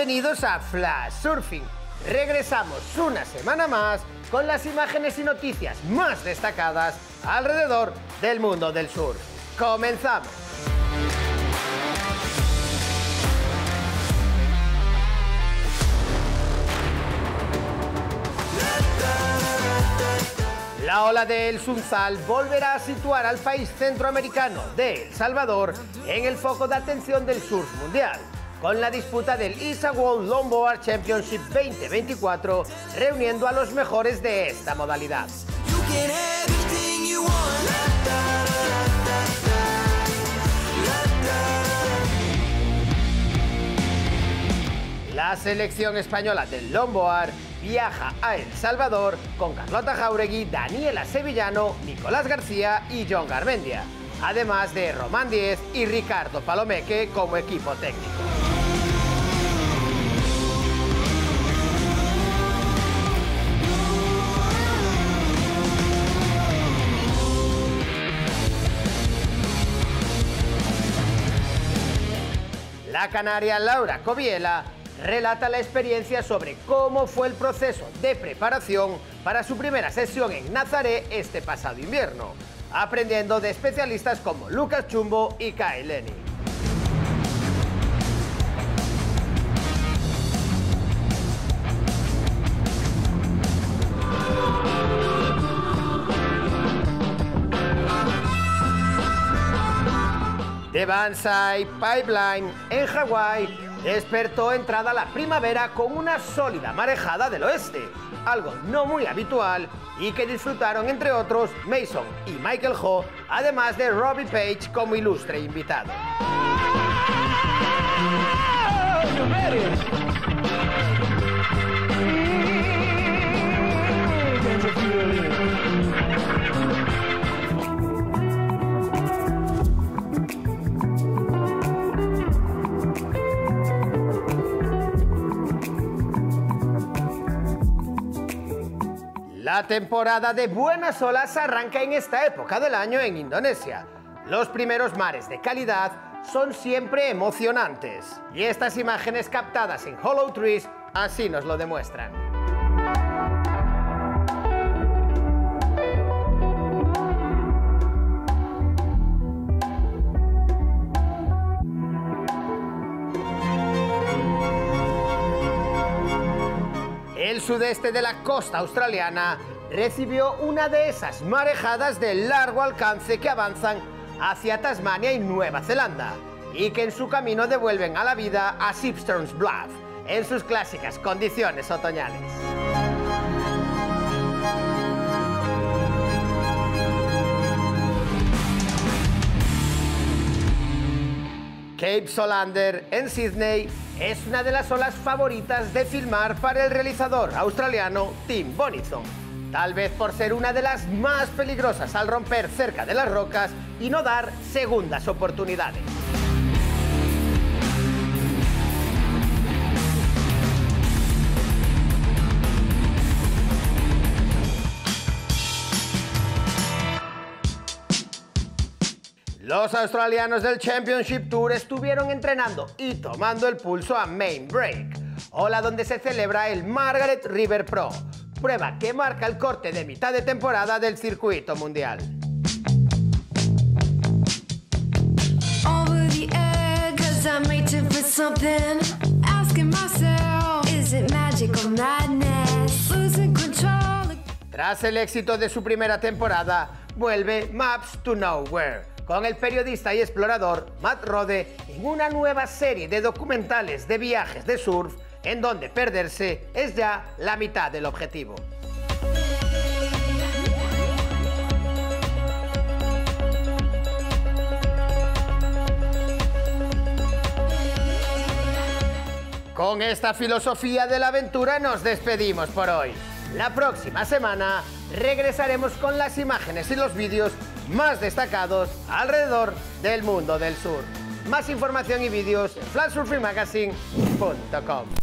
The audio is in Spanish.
Bienvenidos a Flash Surfing. Regresamos una semana más con las imágenes y noticias más destacadas alrededor del mundo del surf. ¡Comenzamos! La ola de El Sunsal volverá a situar al país centroamericano de El Salvador en el foco de atención del surf mundial, con la disputa del ISA World Longboard Championship 2024, reuniendo a los mejores de esta modalidad. La selección española del longboard viaja a El Salvador con Carlota Jauregui, Daniela Sevillano, Nicolás García y John Garmendia, además de Román Díez y Ricardo Palomeque como equipo técnico. La canaria Laura Coviela relata la experiencia sobre cómo fue el proceso de preparación para su primera sesión en Nazaré este pasado invierno, aprendiendo de especialistas como Lucas Chumbo y Kyle Lenny. De Banzai Pipeline, en Hawái, despertó entrada la primavera con una sólida marejada del oeste, algo no muy habitual y que disfrutaron entre otros Mason y Michael Ho, además de Robbie Page como ilustre invitado. La temporada de buenas olas arranca en esta época del año en Indonesia. Los primeros mares de calidad son siempre emocionantes, y estas imágenes captadas en Hollow Trees así nos lo demuestran. El sudeste de la costa australiana recibió una de esas marejadas de largo alcance que avanzan hacia Tasmania y Nueva Zelanda y que en su camino devuelven a la vida a Shipsterns Bluff en sus clásicas condiciones otoñales. Cape Solander, en Sydney, es una de las olas favoritas de filmar para el realizador australiano Tim Bonison, tal vez por ser una de las más peligrosas al romper cerca de las rocas y no dar segundas oportunidades. Los australianos del Championship Tour estuvieron entrenando y tomando el pulso a Main Break, ola donde se celebra el Margaret River Pro, prueba que marca el corte de mitad de temporada del circuito mundial. Tras el éxito de su primera temporada, vuelve Maps to Nowhere, con el periodista y explorador Matt Rode en una nueva serie de documentales de viajes de surf en donde perderse es ya la mitad del objetivo. Con esta filosofía de la aventura nos despedimos por hoy. La próxima semana regresaremos con las imágenes y los vídeos más destacados alrededor del mundo del surf. Más información y vídeos en flashsurfingmagazine.com.